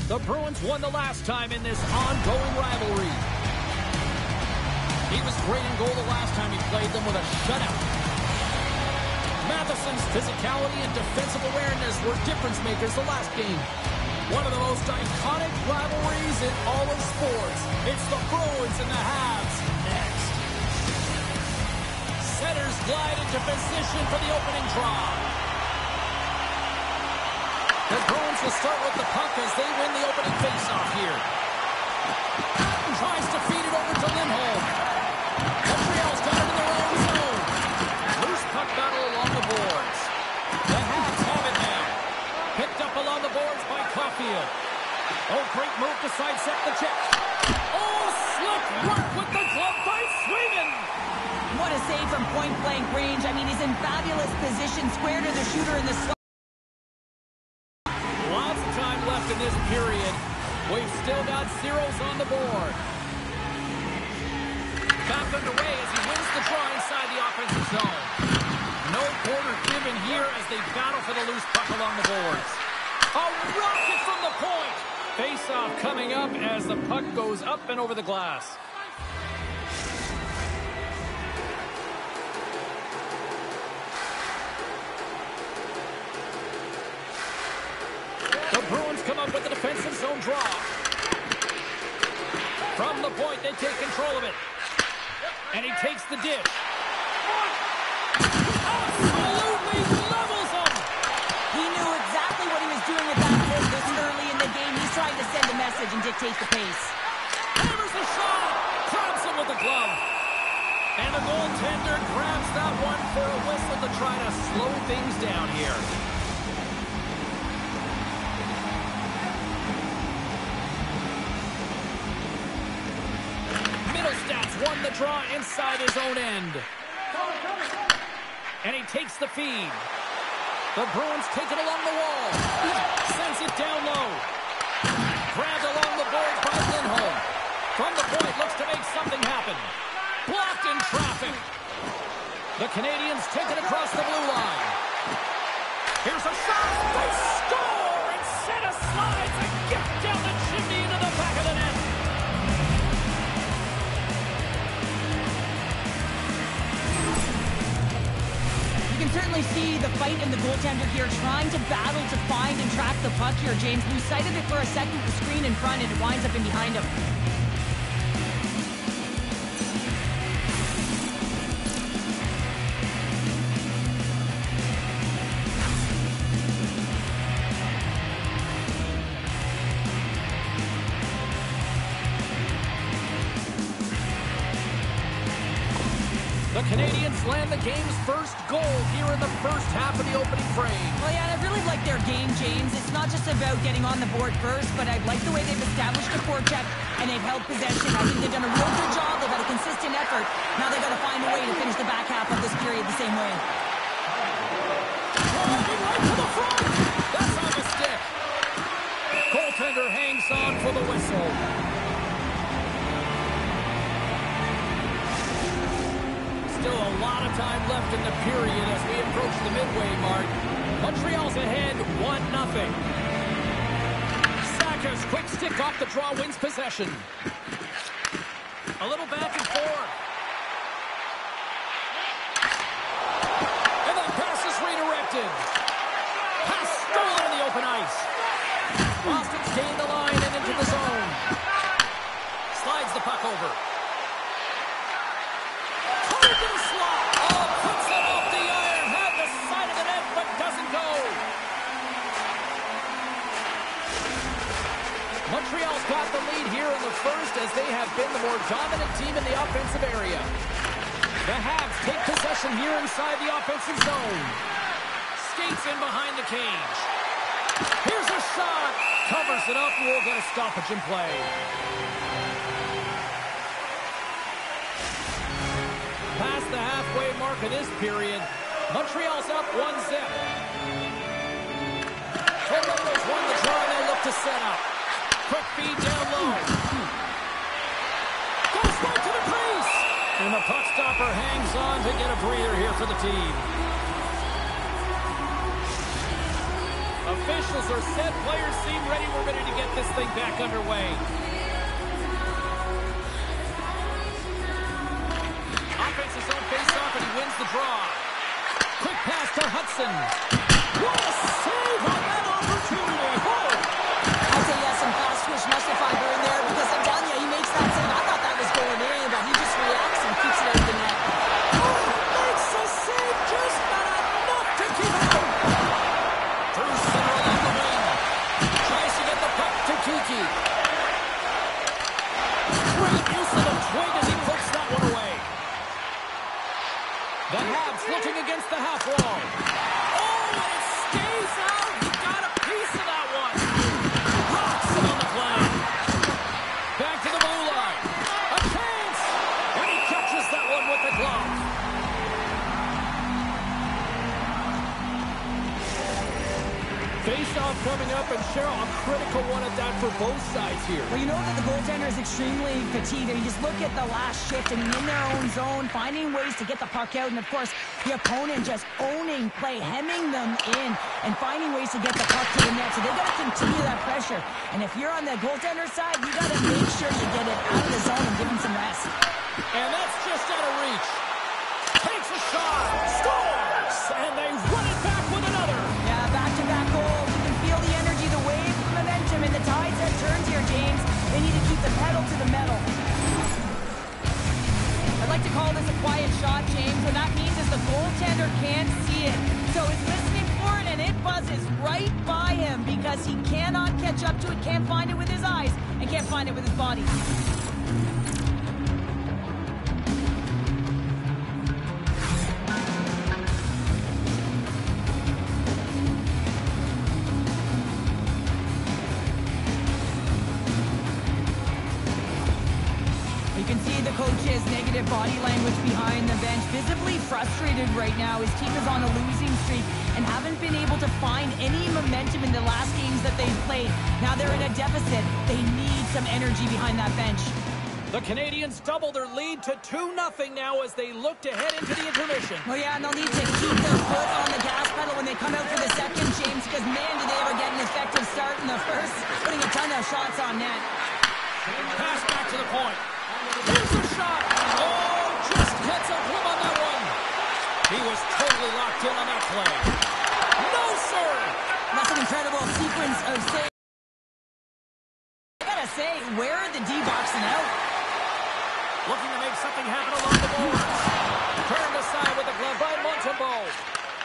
The Bruins won the last time in this ongoing rivalry. He was great in goal the last time he played them with a shutout. Matheson's physicality and defensive awareness were difference makers the last game. One of the most iconic rivalries in all of sports. It's the Bruins and the Habs next. Centers glide into position for the opening draw. The Bruins will start with the puck as they win the opening faceoff here. Tries to feed it over to Lindholm. Montreal's got it in their own zone. Loose puck battle along the boards. The Habs have it now. Picked up along the boards by Caulfield. Oh, great move to sidestep the check. Oh, slick work with the glove by Swayman. What a save from point-blank range. I mean, he's in fabulous position, square to the shooter in the slot. Lots of time left in this period. We've still got zeros on the board. Back underway as he wins the draw inside the offensive zone. No quarter given here as they battle for the loose puck along the boards. A rocket from the point. Face-off coming up as the puck goes up and over the glass. The Bruins come up with the defensive zone draw. From the point, they take control of it. And he takes the dish. Absolutely levels him! He knew exactly what he was doing with that push this early in the game. He's trying to send a message and dictate the pace. Hammers the shot! Grabs him with the glove. And the goaltender grabs that one for a whistle to try to slow things down here. Middlestats won the draw inside his own end. And he takes the feed. The Bruins take it along the wall. Sends it down low. Grabbed along the boards by Lindholm. From the point, looks to make something happen. Blocked in traffic. The Canadians take it across the blue line. Here's a shot. They score! And Sena slides a gift down the chimney into the back of the net. You can certainly see the fight in the goaltender here, trying to battle to find and track the puck here, James. We sighted it for a second, the screen in front, and it winds up in behind him. The Canadians land the game's first goal here in the first half of the opening frame. Well, yeah, and I really like their game, James. It's not just about getting on the board first, but I like the way they've established a forecheck and they've held possession. I think they've done a real good job. They've had a consistent effort. Now they've got to find a way to finish the back half of this period the same way. Driving right to the front. That's on the stick. Goaltender hangs on for the whistle. Still a lot of time left in the period as we approach the midway mark. Montreal's ahead 1-0. Saka's quick stick off the draw wins possession. A little back and forth. And the pass is redirected. Pass stolen in the open ice. Boston's gained the line and into the zone. Slides the puck over. Montreal's got the lead here in the first as they have been the more dominant team in the offensive area. The Habs take possession here inside the offensive zone. Skates in behind the cage. Here's a shot. Covers it up and we'll get a stoppage in play. Past the halfway mark of this period, Montreal's up 1-0. Columbus won the draw and they look to set up. Quick feed down low. Goes right to the crease. And the puck stopper hangs on to get a breather here for the team. Officials are set. Players seem ready. We're ready to get this thing back underway. Offense his own face-off, and he wins the draw. Quick pass to Hudson. What a save on that opportunity. Oh! I'd say yes, some fast twitch justified in there because I'm telling you, he makes that save. I thought that was going in, but he just reacts and keeps it out of the net. Oh, makes a save, just not enough to keep it out. Through center along the wing. Tries to get the puck to Kiki. Great use of the twig as he puts that one away. The Habs looking against the half wall. Oh, and it stays out. He got a piece of that one. Rocks it on the play. Back to the blue line. A chance. And he catches that one with the glove. Face-off coming up, and Cheryl, a critical one at that for both sides here. Well, you know that the goaltender is extremely fatigued. You just look at the last shift and in their own zone, finding ways to get the puck out. And, of course, the opponent just owning play, hemming them in, and finding ways to get the puck to the net. So they've got to continue that pressure. And if you're on the goaltender side, you got to make sure you get it out of the zone and give him some rest. And that's just out of reach. Takes a shot. Scores! And they run it back with another. Yeah, back-to-back goals. You can feel the energy, the wave, the momentum, and the tides have turned here, James. They need to keep the pedal to the metal. I'd like to call this a quiet shot, James. What that means is the goaltender can't see it. So he's listening for it, and it buzzes right by him because he cannot catch up to it, can't find it with his eyes, and can't find it with his body. You can see the coach's negative body language behind the bench. Visibly frustrated right now. His team is on a losing streak and haven't been able to find any momentum in the last games that they've played. Now they're in a deficit. They need some energy behind that bench. The Canadians double their lead to 2-0 now as they look to head into the intermission. Well, yeah, and they'll need to keep their foot on the gas pedal when they come out for the second, James, because, man, did they ever get an effective start in the first, putting a ton of shots on net. Pass back to the point. Here's a shot. Oh, just gets a flip on that one. He was totally locked in on that play. No, sir. That's an incredible sequence of saves. I gotta say, where are the D-boxing out? Looking to make something happen along the boards. Turned aside with the glove by Montembeault.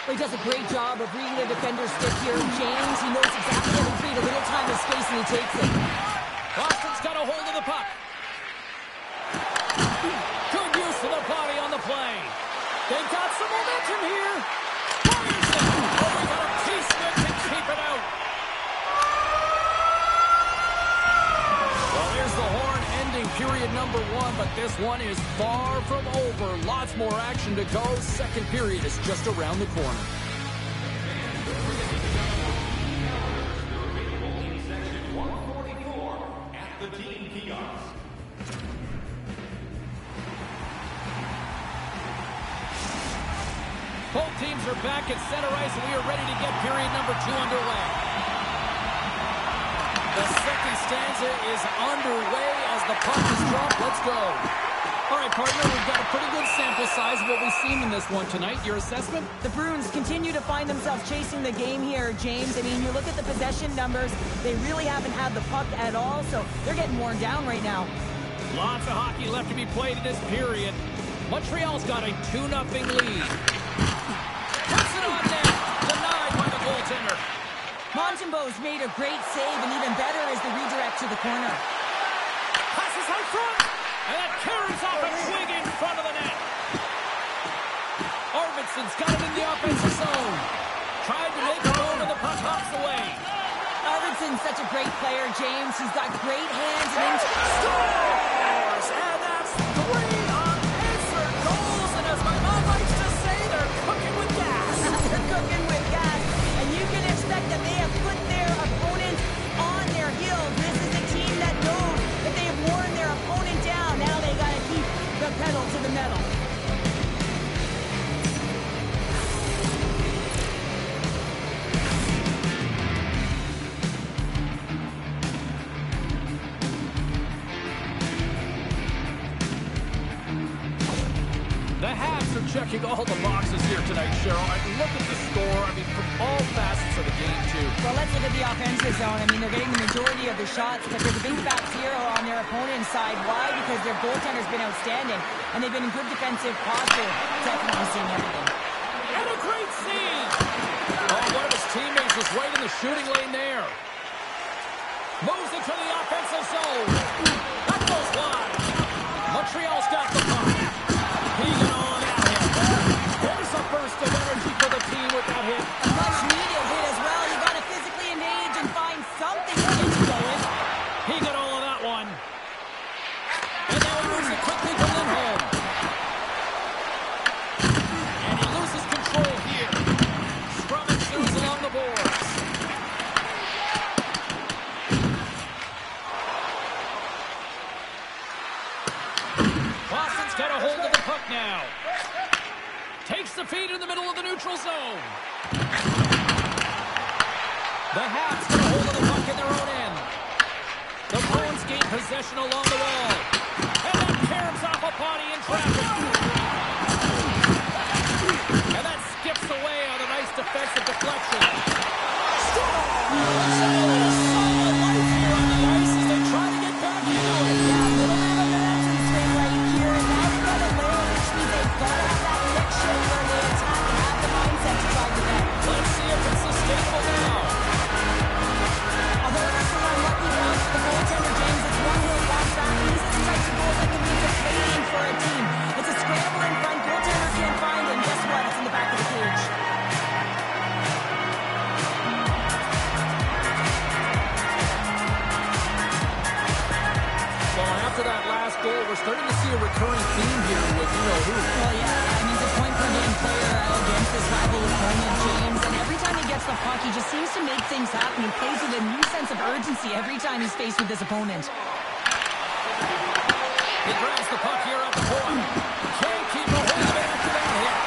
He does a great job of reading the defender's stick here. James, he knows exactly how to create a little time and space, and he takes it. Boston's got a hold of the puck. Good use of the body on the play. They've got some momentum here. Fires it. Oh, we got a piece of it to keep it out. Well, there's the horn ending period number 1, but this one is far from over. Lots more action to go. Second period is just around the corner. Both teams are back at center ice, and we are ready to get period number 2 underway. The second stanza is underway as the puck is dropped. Let's go. All right, partner, we've got a pretty good sample size of what we've seen in this one tonight. Your assessment? The Bruins continue to find themselves chasing the game here, James. I mean, you look at the possession numbers, they really haven't had the puck at all, so they're getting worn down right now. Lots of hockey left to be played in this period. Montreal's got a 2-0 lead. Puts it on net. Denied by the goaltender. Montembeault's made a great save, and even better is the redirect to the corner. Passes out front. And that carries off a twig in front of the net. Arvidsson's got it in the offensive zone. Tried to make a move, and the puck hops away. Arvidsson's such a great player, James. He's got great hands and Scores! And that's 3 unanswered goals. And as my mom likes to say, they're cooking with gas. they're cooking with gas. And you can expect that they have put their opponent on their heels. This is a team that knows that they have worn their opponent down. Now they got to keep the pedal to the metal. checking all the boxes here tonight, Cheryl. I mean, look at the score. I mean, from all facets of the game, too. Well, let's look at the offensive zone. I mean, they're getting the majority of the shots, but there's a big fat zero on their opponent's side. Why? Because their goaltender's been outstanding, and they've been in good defensive posture. Definitely seeing everything. And a great save! Oh, one of his teammates is right in the shooting lane there. Moves it to the offensive zone. That goes wide. Montreal's got the puck. He got on that hit. There's a burst of energy for the team with that hit. A much needed hit as well. You got to physically engage and find something to get you going. He got all of that one. And now he moves it quickly to Lindholm. And he loses control here. Scrum ensues along the boards. Boston's got a hold of the puck now. Takes the feed in the middle of the neutral zone. The Habs get a hold of the puck in their own end. The Bruins gain possession along the wall. And that caroms off a body in traffic. And that skips away on a nice defensive deflection. Solid life here on the ice as they try to get back into it. Yeah, a little bit of a momentum swing right here, and now they've got a layer, which means they've got to have that connection where they attack and have the mindset to drive the net. Let's see if it's sustainable now. Although it's an unlucky bounce for the goaltender, James, it's one hit bounce back, and these are the types of goals that can be deflating for a team. It's a scramble in front, goaltender can't find it, and guess what? It's in the back of the cage. Well, after that last goal, we're starting to see a recurring theme here with you-know-who. Well, yeah, I mean, he's a point-per-game player against his rival opponent, James, and every time he gets the puck, he just seems to make things happen. He plays with a new sense of urgency every time he's faced with his opponent. He grabs the puck here at the point. Can't keep a hold of it after that hit.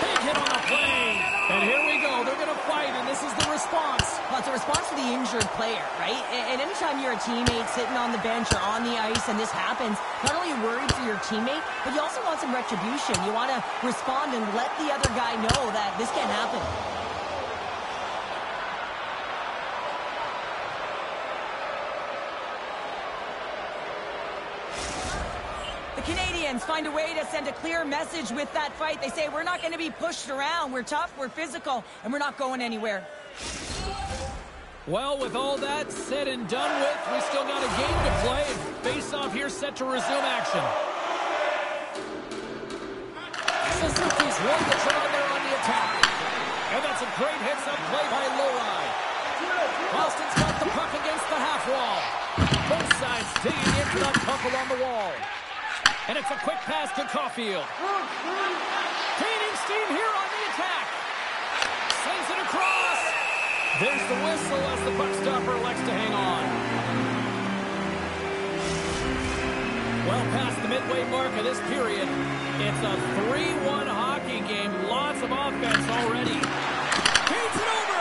Big hit on the play. And here we go. They're going to fight, and this is the response. Well, it's a response to the injured player, right? And anytime you're a teammate sitting on the bench or on the ice and this happens, not only are you worried for your teammate, but you also want some retribution. You want to respond and let the other guy know that this can't happen. The Canadians find a way to send a clear message with that fight. They say, we're not going to be pushed around. We're tough, we're physical, and we're not going anywhere. Well, with all that said and done with, we still got a game to play. Face-off here set to resume action. Suzuki's won the trigger there on the attack. And that's a great hits-up play by Lowry. Boston's got the puck against the half wall. Both sides digging into that puck along the wall. And it's a quick pass to Caulfield. Gaining steam here on the attack. Slings it across. There's the whistle as the puck stopper elects to hang on. Well past the midway mark of this period, it's a 3-1 hockey game. Lots of offense already. Feeds it over.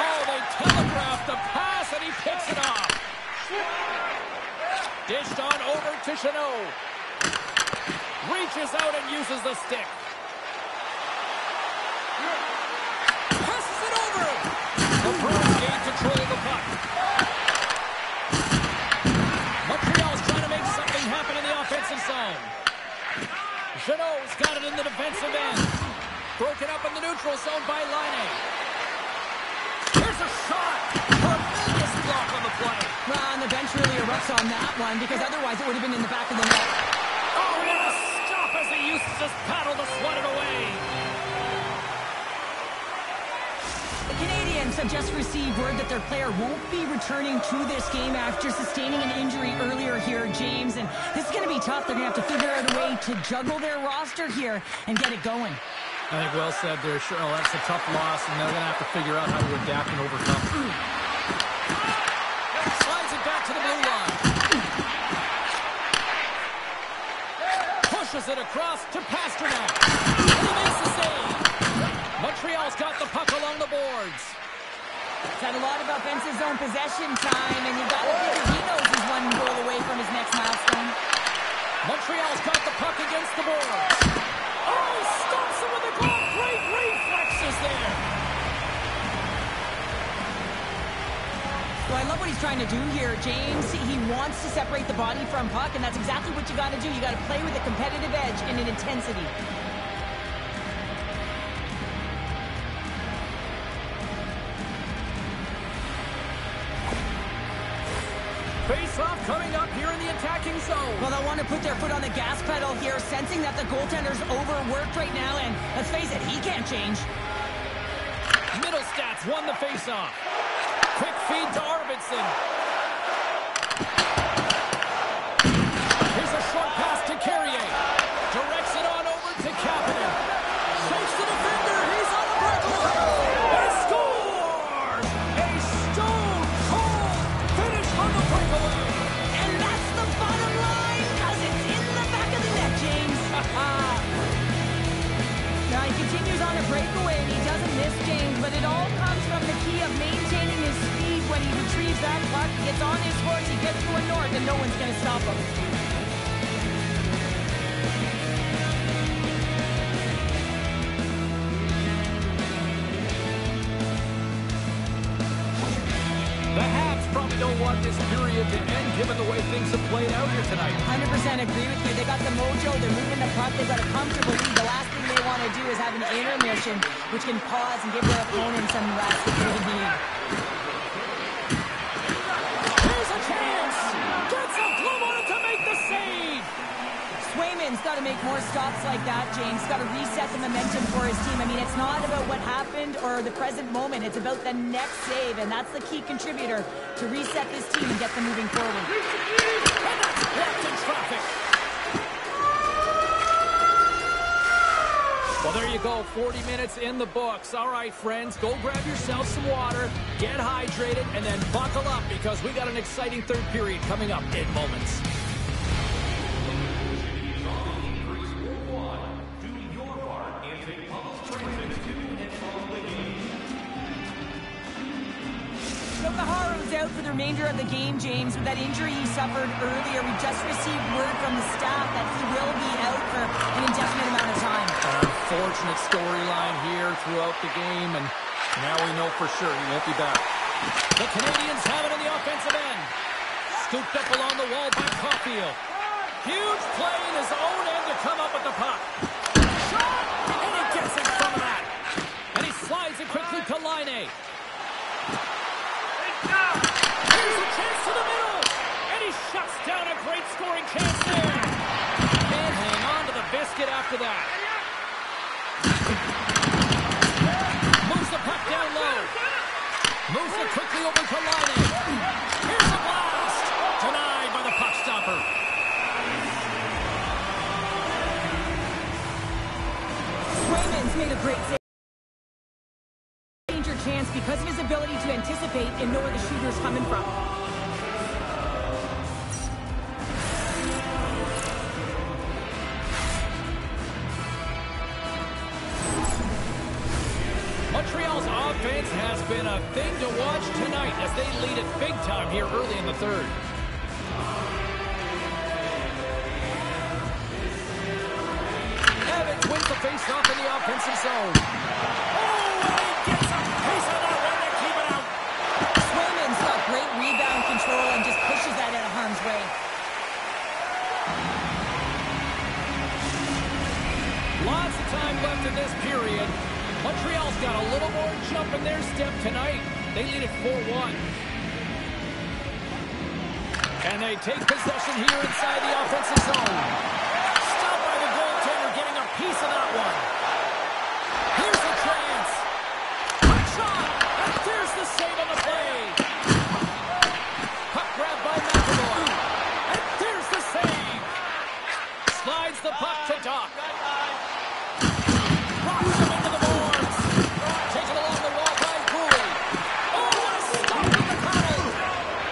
Oh, they telegraphed the pass, and he picks it off. Dished on over to Chanot. Reaches out and uses the stick. Passes it over. The Bruins gain control of the puck. Montreal's trying to make something happen in the offensive zone. Chanot's got it in the defensive end. Broken up in the neutral zone by Laine. Here's a shot. Tremendous block on the play. Well, and the bench really erupts on that one, because otherwise it would have been in the back of the net. Oh, what a stop as he used his paddle to swat it away. The Canadians have just received word that their player won't be returning to this game after sustaining an injury earlier here, James. And this is going to be tough. They're going to have to figure out a way to juggle their roster here and get it going. I think well said there, Cheryl. That's a tough loss, and they're going to have to figure out how to adapt and overcome. Slides it back to the blue line. Pushes it across to Pastrnak. And he makes the save. Montreal's got the puck along the boards. He's had a lot of offensive zone possession time, and you got to figure he knows he's one goal away from his next milestone. Montreal's got the puck against the boards. Oh, he stops him with the glove. Great reflexes there. So I love what he's trying to do here, James. He wants to separate the body from puck, and that's exactly what you got to do. You got to play with a competitive edge and an intensity. Face-off coming up here in the attacking zone. Well, they'll want to put their foot on the gas pedal here, sensing that the goaltender's overworked right now, and let's face it, he can't change. Middle stats won the face-off. Quick feed to Arvidsson. Here's a short pass to Carrier. Directs it on over to Kapanen. Shakes the defender. He's on the breakaway. He scores! A stone-cold finish on the breakaway. And that's the bottom line, because it's in the back of the net, James. Now he continues on a breakaway, and he doesn't miss, James, but it all comes from the key of maintaining his speed when he retrieves that puck. He gets on his horse, he gets going north, and no one's going to stop him. The Habs probably don't want this period to end, given the way things have played out here tonight. 100% agree with you. They got the mojo, they're moving the puck, they've got a comfortable lead. The last thing they want to do is have an intermission, which can pause and give their opponent some rest if they need. Here's a chance! Gets a glove on it to make the save! Swayman's got to make more stops like that, James. Got to reset the momentum for his team. I mean, it's not about what happened or the present moment. It's about the next save, and that's the key contributor to reset this team and get them moving forward. And that's blocked in traffic. Well, there you go. 40 minutes in the books. All right, friends, go grab yourself some water, get hydrated, and then buckle up because we got an exciting third period coming up in moments. Nokaharu's out for the remainder of the game, James, with that injury he suffered earlier. We just received word from the staff that he will be out for an indefinite amount of time. An unfortunate storyline here throughout the game, and now we know for sure he won't be back. The Canadians have it in the offensive end. Scooped up along the wall by Caulfield. Huge play in his own end to come up with the puck. Shot! And he gets in front of that. And he slides it quickly to Laine. Here's a chance to the middle. And he shuts down a great scoring chance there. Can't hang on to the biscuit after that. Moves the puck down low. Moves it quickly over to Laine. Here's a blast. Denied by the puck stopper. Swayman's made a great save. Danger chance because of his ability to anticipate and know where the shooter's coming from. Montreal's offense has been a thing to watch tonight as they lead it big time here early in the third. Evans wins the face-off in the offensive zone. Oh, and he gets a piece of that one to keep it out. Swayman's got great rebound control and just pushes that out of harm's way. Lots of time left in this period. Montreal's got a little more jump in their step tonight. They lead it 4-1. And they take possession here inside the offensive zone. Stopped by the goaltender, getting a piece of that one. Here's the chance. Quick shot. And there's the save on the play. Puck grabbed by McAvoy. And there's the save. Slides the puck to Doc. Rocks him into the boards. Taken along the wall by Cooley. Oh, what a stop in the tunnel.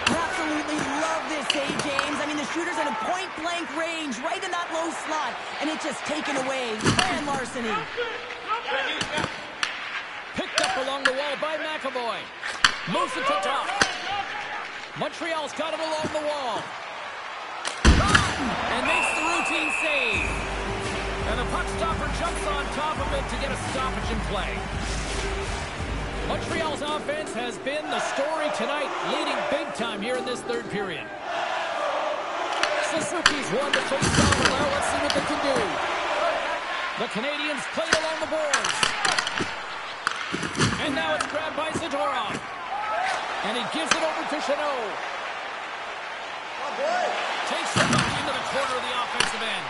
Absolutely love this save, James. I mean, the shooter's in a point-blank range, right in that low slot, and it's just taken away. Man larceny. Picked up along the wall by McAvoy. Moves it to Doc. Montreal's got it along the wall. And makes the routine save. And the puck stopper jumps on top of it to get a stoppage in play. Montreal's offense has been the story tonight, leading big time here in this third period. Suzuki's won the face-off. Now let's see what they can do. The Canadians played along the boards. And now it's grabbed by Zadorov. And he gives it over to Chanot. Takes the puck into the corner of the offensive end.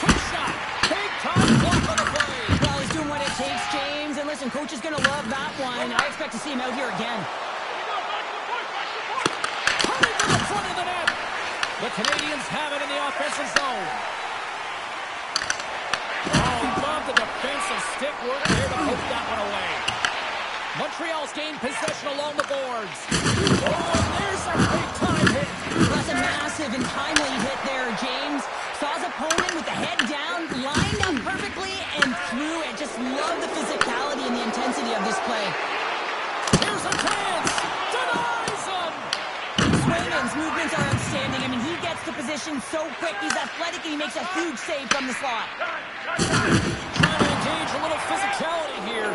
Quick shot. Big time block on the play. Well, he's doing what it takes, James. And listen, coach is going to love that one. I expect to see him out here again. Hurry to the front of the net. The Canadians have it in the offensive zone. Oh, love the defensive stick work there to poke that one away. Montreal's gained possession along the boards. Oh, and there's a big-time hit. That's a massive and timely hit there, James. Saw his opponent with the head down, lined up perfectly, and threw it. Just love the physicality and the intensity of this play. Here's a chance. Denies him. Swayman's movements are outstanding. I mean, he gets to position so quick. He's athletic, and he makes a huge save from the slot. Trying to engage a little physicality here.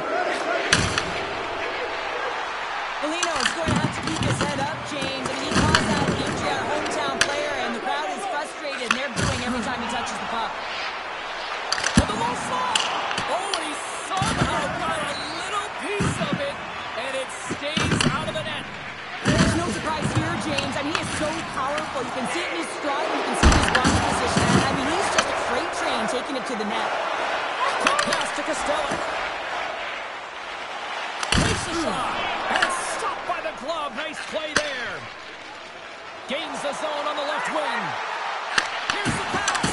Foligno's going to have to keep his head up, James. I mean, he caused that injury, our hometown player, and the crowd is frustrated, and they're booing every time he touches the puck. To the low slot. Oh, and he somehow got a little piece of it, and it stays out of the net. There's no surprise here, James. I mean, he is so powerful. You can see it in his stride, you can see his body position. I mean, he's just a freight train taking it to the net. Quick pass to Costello. Takes the shot. And it's stopped by the glove. Nice play there. Gains the zone on the left wing. Here's the pass.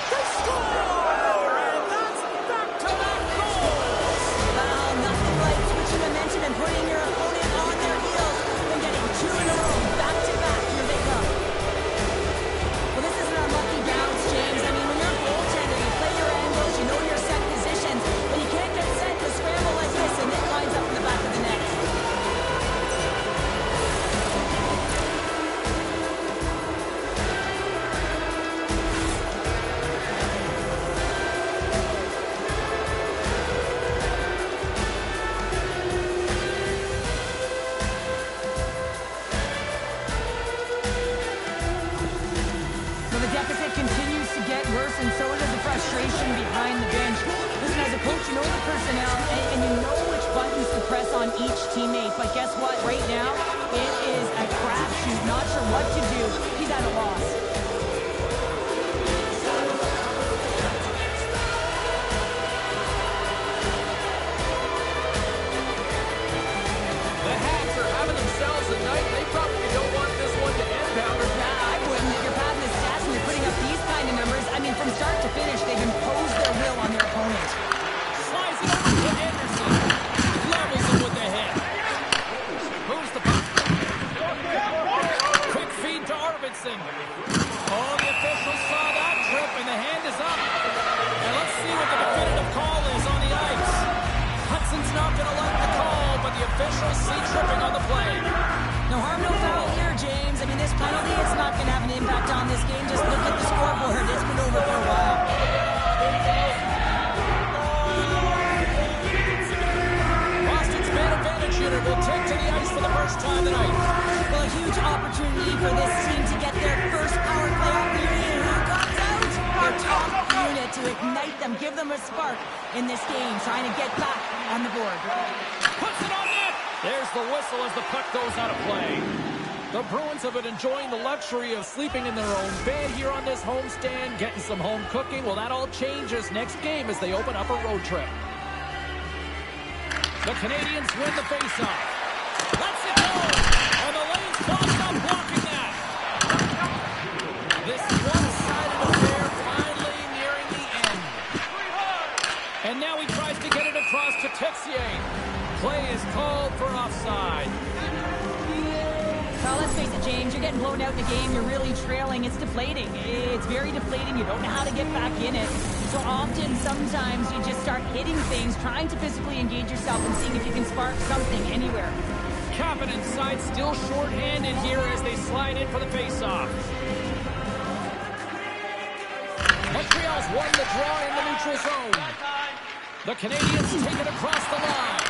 They score! And that's back-to-back goals. Wow, nothing like switching momentum and putting your opponent on their heels and getting two in a row, back-to-back. Here they come. Well, this isn't unlucky bounce, James. I mean, when you're a goaltender, you play your angles, you know your set positions, but you can't get set to scramble like this, and it lines up in the back of the net. Well, the deficit continues to get worse, and so does the frustration behind the bench. Listen, as a coach, you know the personnel, and you know which buttons to press on each teammate. But guess what? Right now, it is a crapshoot. Not sure what to do. He's at a loss. The Hats are having themselves a night. They probably don't want this one to end, Howard. Nah, I wouldn't. If you're padding the stats and you're putting up these kind of numbers, I mean, from start to finish, they've imposed their will on their opponent. Slides it over to Anderson. Levels him with the hit. Moves the puck. Quick feed to Arvidsson. Oh, the official saw that trip, and the hand is up. And let's see what the definitive call is on the ice. Hudson's not going to like the call, but the officials see tripping on the play. No harm, no foul here, James. I mean, this penalty is not going to have an impact on this game. Just look at the scoreboard. It's been over for a while. Boston's man advantage unit will take to the ice for the first time tonight. Well, a huge opportunity for this team to get their first power play opportunity. Who comes out? Their top unit to ignite them, give them a spark in this game, trying to get back on the board. Puts it on net. There's the whistle as the puck goes out of play. The Bruins have been enjoying the luxury of sleeping in their own bed here on this homestand, getting some home cooking. Well, that all changes next game as they open up a road trip. The Canadians win the faceoff. Lets it go. And the lane's clogged up blocking that. This one-sided affair finally nearing the end. And now he tries to get it across to Texier. Play is called for offside. Well, let's face it, James, you're getting blown out in a game, you're really trailing, it's deflating. It's very deflating, you don't know how to get back in it. So often, sometimes, you just start hitting things, trying to physically engage yourself and seeing if you can spark something anywhere. Kapanen side still short-handed here as they slide in for the face-off. Montreal's won the draw in the neutral zone. The Canadians take it across the line.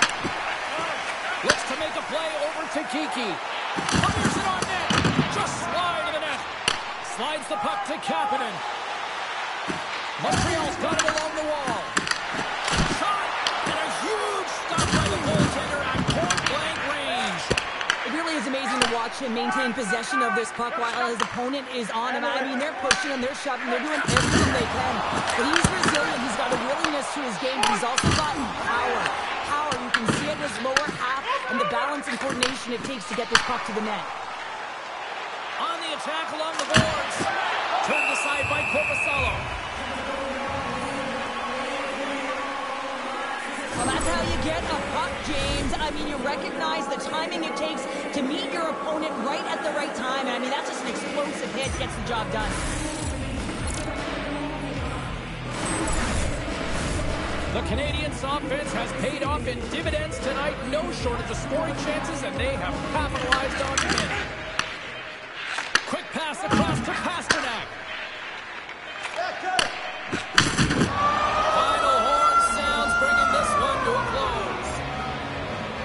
Looks to make a play over to Kiki. Fires it on net. Just slide to the net. Slides the puck to Kapanen. Montreal's got it along the wall. Shot, and a huge stop by the goaltender at point-blank range. It really is amazing to watch him maintain possession of this puck while his opponent is on him. I mean, they're pushing him, they're shoving, they're doing everything they can. But he's resilient, he's got a willingness to his game, but he's also got power. Power, you can see it in his lower half and the balance and coordination it takes to get this puck to the net. On the attack along the boards. Turned aside by Korpisalo. Well, that's how you get a puck, James. I mean, you recognize the timing it takes to meet your opponent right at the right time. And I mean, that's just an explosive hit, gets the job done. The Canadiens' offense has paid off in dividends tonight. No shortage of scoring chances, and they have capitalized on many. Quick pass across to Pasternak. Final horn sounds, bringing this one to a close.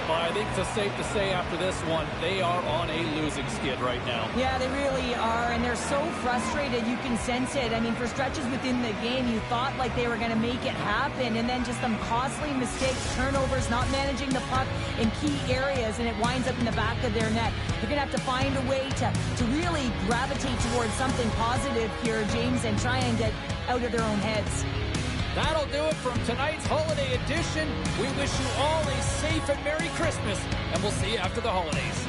Well, I think it's safe to say after this one, they are on a losing skid right now. Yeah, they really are, and they're so frustrated. You can sense it. I mean, for stretches within the game, you thought like they were going to make it happen, and then just some costly mistakes, turnovers, not managing the puck in key areas, and it winds up in the back of their net. They're going to have to find a way to really gravitate towards something positive here, James, and try and get out of their own heads. That'll do it from tonight's holiday edition. We wish you all a safe and Merry Christmas, and we'll see you after the holidays.